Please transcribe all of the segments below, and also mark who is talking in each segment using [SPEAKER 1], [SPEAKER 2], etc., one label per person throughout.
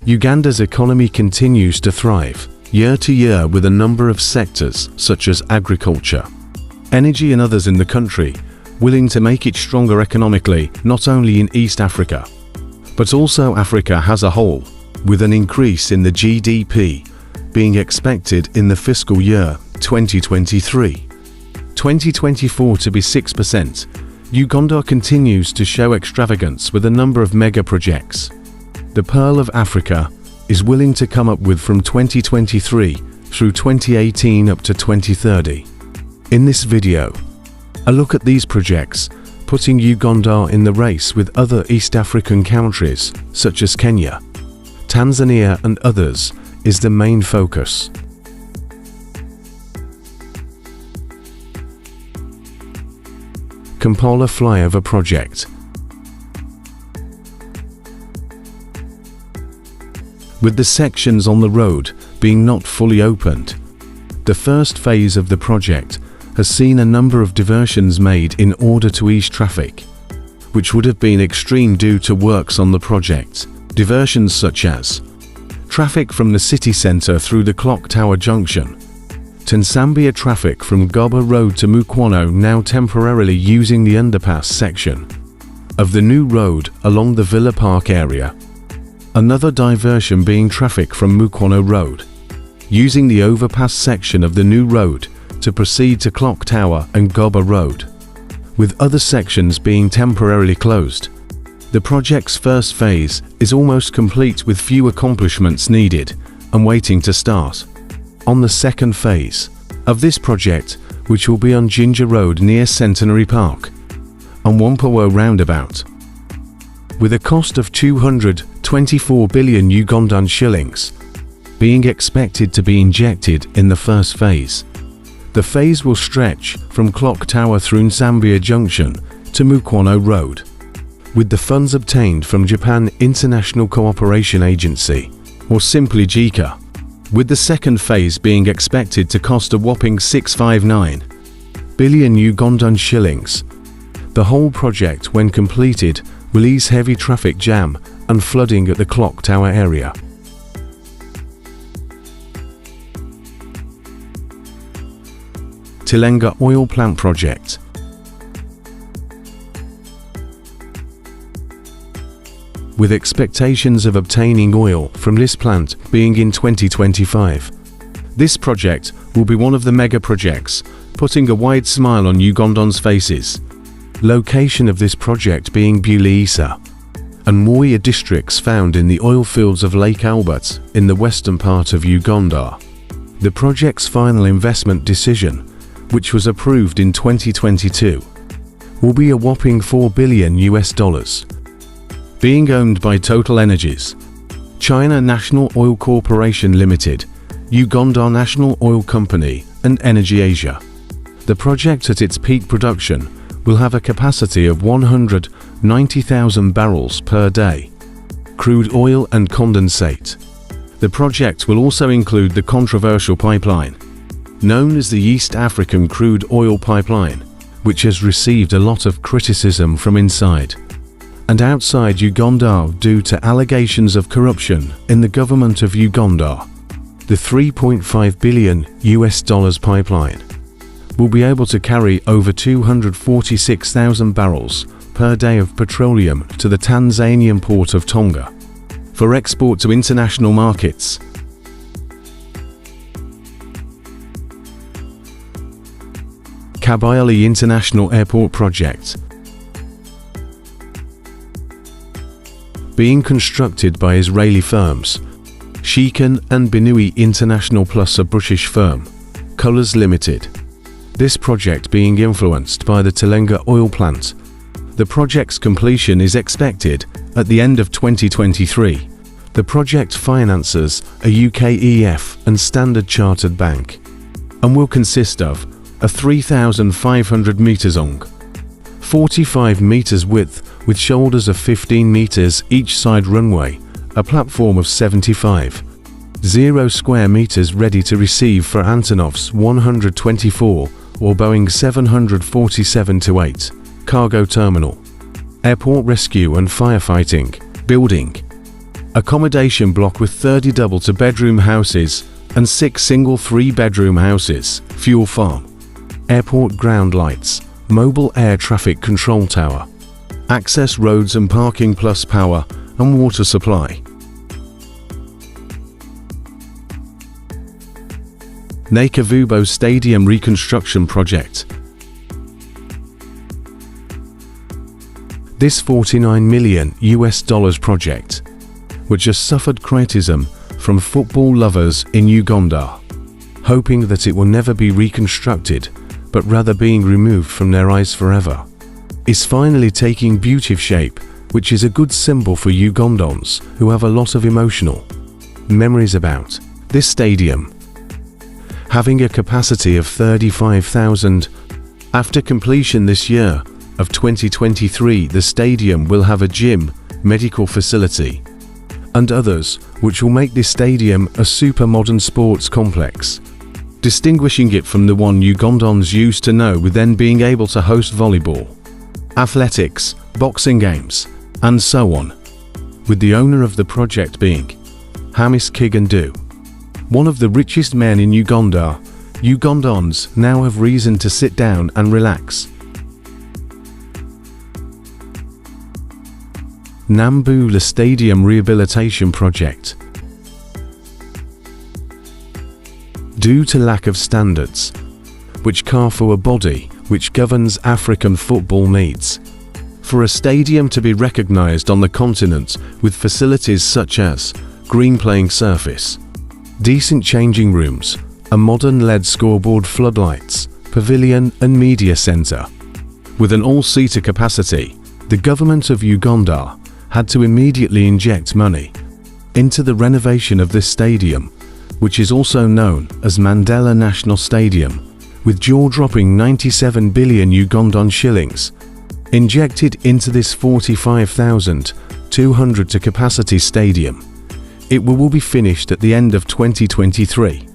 [SPEAKER 1] Uganda's economy continues to thrive, year to year, with a number of sectors such as agriculture, energy and others in the country, willing to make it stronger economically, not only in East Africa, but also Africa as a whole, with an increase in the GDP being expected in the fiscal year 2023-2024 to be 6%. Uganda continues to show extravagance with a number of mega projects. The Pearl of Africa is willing to come up with from 2023 through 2018 up to 2030. In this video, a look at these projects, putting Uganda in the race with other East African countries such as Kenya, Tanzania and others, is the main focus. Kampala Flyover Project. With the sections on the road being not fully opened, the first phase of the project has seen a number of diversions made in order to ease traffic, which would have been extreme due to works on the project. Diversions such as traffic from the city centre through the Clock Tower Junction, Tansambia traffic from Goba Road to Mukwano, now temporarily using the underpass section of the new road along the Villa Park area. Another diversion being traffic from Mukwano Road, using the overpass section of the new road to proceed to Clock Tower and Goba Road, with other sections being temporarily closed. The project's first phase is almost complete with few accomplishments needed and waiting to start. On the second phase of this project, which will be on Ginger Road near Centenary Park and Wampowo Roundabout, with a cost of 224 billion Ugandan shillings being expected to be injected in the first phase. The phase will stretch from Clock Tower through Nsambia Junction to Mukwano Road, with the funds obtained from Japan International Cooperation Agency, or simply JICA, with the second phase being expected to cost a whopping 659 billion Ugandan shillings. The whole project, when completed, will ease heavy traffic jam and flooding at the Clock Tower area. Tilenga Oil Plant Project. With expectations of obtaining oil from this plant being in 2025. This project will be one of the mega projects, putting a wide smile on Ugandans' faces. Location of this project being Buliisa and Moya districts found in the oil fields of Lake Albert in the western part of Uganda. The project's final investment decision, which was approved in 2022, will be a whopping $4 billion, being owned by Total Energies, China National Oil Corporation Limited, Uganda National Oil Company and Energy Asia. The project at its peak production will have a capacity of 190,000 barrels per day, crude oil and condensate. The project will also include the controversial pipeline, known as the East African Crude Oil Pipeline, which has received a lot of criticism from inside and outside Uganda due to allegations of corruption in the government of Uganda. The $3.5 billion pipeline will be able to carry over 246,000 barrels per day of petroleum to the Tanzanian port of Tonga for export to international markets. Kabylie International Airport Project. Being constructed by Israeli firms, Shekin and Binui International plus a British firm, Colors Limited. This project being influenced by the Tilenga oil plant. The project's completion is expected at the end of 2023. The project finances a UKEF and Standard Chartered Bank and will consist of a 3,500 meters long, 45 meters width with shoulders of 15 meters each side runway, a platform of 75, 0 square meters ready to receive for Antonov's 124 or Boeing 747-8 cargo terminal, airport rescue and firefighting, building, accommodation block with 30 double-to-bedroom houses and 6 single 3-bedroom houses, fuel farm, airport ground lights, mobile air traffic control tower, access roads and parking plus power and water supply. Nakavubo Stadium Reconstruction Project. This $49 million project, which has suffered criticism from football lovers in Uganda, hoping that it will never be reconstructed, but rather being removed from their eyes forever, is finally taking beautiful shape, which is a good symbol for Ugandans who have a lot of emotional memories about this stadium. Having a capacity of 35,000, after completion this year of 2023, the stadium will have a gym, medical facility, and others, which will make this stadium a super modern sports complex, distinguishing it from the one Ugandans used to know, with then being able to host volleyball, athletics, boxing games, and so on, with the owner of the project being Hamis Kigandu, one of the richest men in Uganda. Ugandans now have reason to sit down and relax. Nambula Stadium Rehabilitation Project. Due to lack of standards, which for a body which governs African football needs, for a stadium to be recognized on the continent with facilities such as green playing surface, decent changing rooms, a modern LED scoreboard, floodlights, pavilion and media center, with an all-seater capacity, the government of Uganda had to immediately inject money into the renovation of this stadium, which is also known as Mandela National Stadium, with jaw-dropping 97 billion Ugandan shillings injected into this 45,200 to capacity stadium. It will be finished at the end of 2023.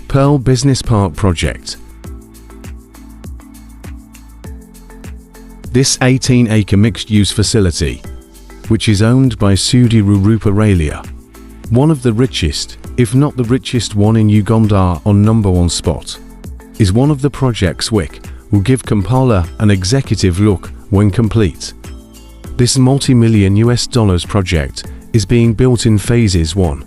[SPEAKER 1] Pearl Business Park Project. This 18-acre mixed-use facility, which is owned by Sudi Rurupa Ralia, one of the richest, if not the richest one in Uganda on #1 spot, is one of the projects which will give Kampala an executive look when complete. This multi-million US project is being built in phases 1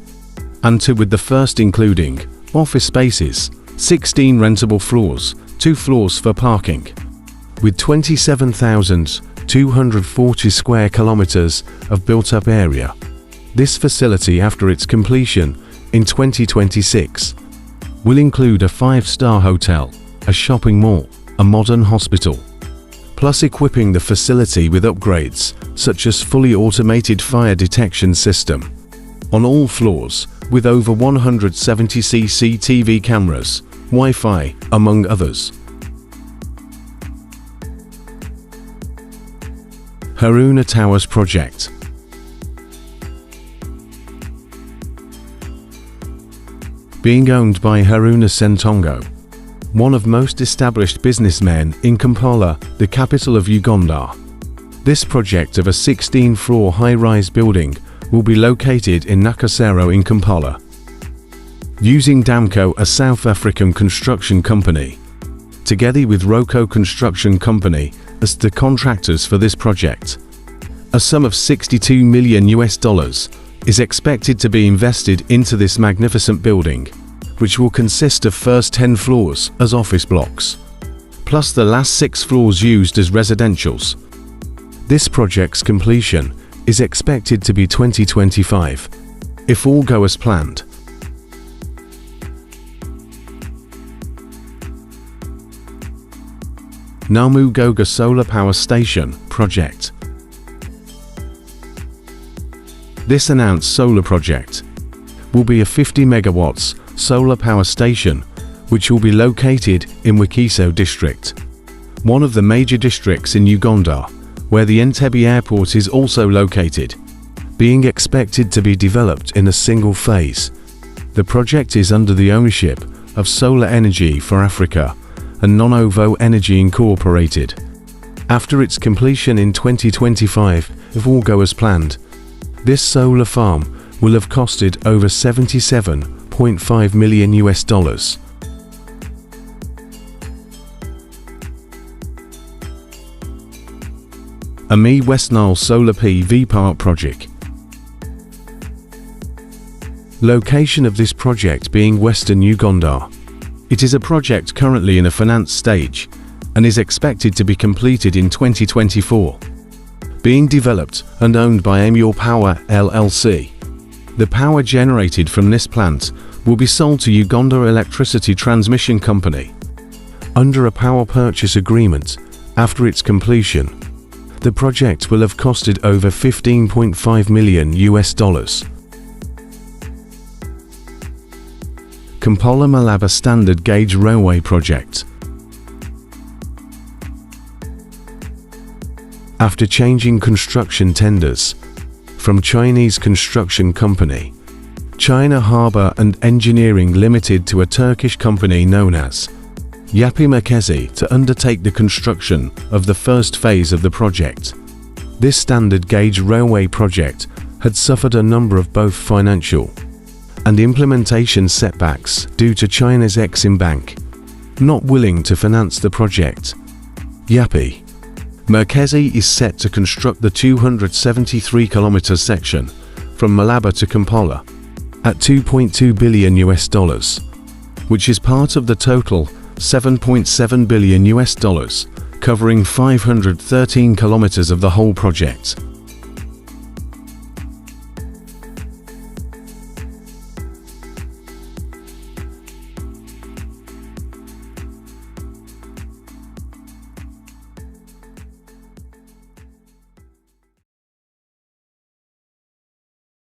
[SPEAKER 1] and 2, with the first including office spaces, 16 rentable floors, 2 floors for parking, with 27,240 square kilometers of built-up area. This facility, after its completion in 2026, will include a 5-star hotel, a shopping mall, a modern hospital, plus equipping the facility with upgrades such as fully automated fire detection system on all floors, with over 170 CCTV cameras, Wi-Fi, among others. Haruna Towers Project. Being owned by Haruna Sentongo, one of most established businessmen in Kampala, the capital of Uganda. This project of a 16-floor high-rise building will be located in Nakasero in Kampala, using Damco, a South African construction company, together with Roko Construction Company as the contractors for this project. A sum of $62 million is expected to be invested into this magnificent building, which will consist of first 10 floors as office blocks, plus the last 6 floors used as residentials. This project's completion is expected to be 2025, if all go as planned. Namugoga Solar Power Station Project. This announced solar project will be a 50 megawatts solar power station, which will be located in Wakiso district, one of the major districts in Uganda, where the Entebbe airport is also located, being expected to be developed in a single phase. The project is under the ownership of Solar Energy for Africa and Non-Ovo Energy Incorporated, After its completion in 2025, if all go as planned, this solar farm will have costed over $77.5 million. AMI West Nile Solar PV Park Project. Location of this project being Western Uganda. It is a project currently in a finance stage and is expected to be completed in 2024. Being developed and owned by AMI Power LLC. The power generated from this plant will be sold to Uganda Electricity Transmission Company under a power purchase agreement. After its completion, the project will have costed over $15.5 million. Kampala-Malaba Standard Gauge Railway Project. After changing construction tenders from Chinese construction company, China Harbour and Engineering Limited to a Turkish company known as Yapı Merkezi to undertake the construction of the first phase of the project. This standard gauge railway project had suffered a number of both financial and implementation setbacks due to China's Exim Bank not willing to finance the project. Yapı Merkezi is set to construct the 273 km section from Malaba to Kampala at $2.2 billion, which is part of the total $7.7 billion, covering 513 kilometers of the whole project.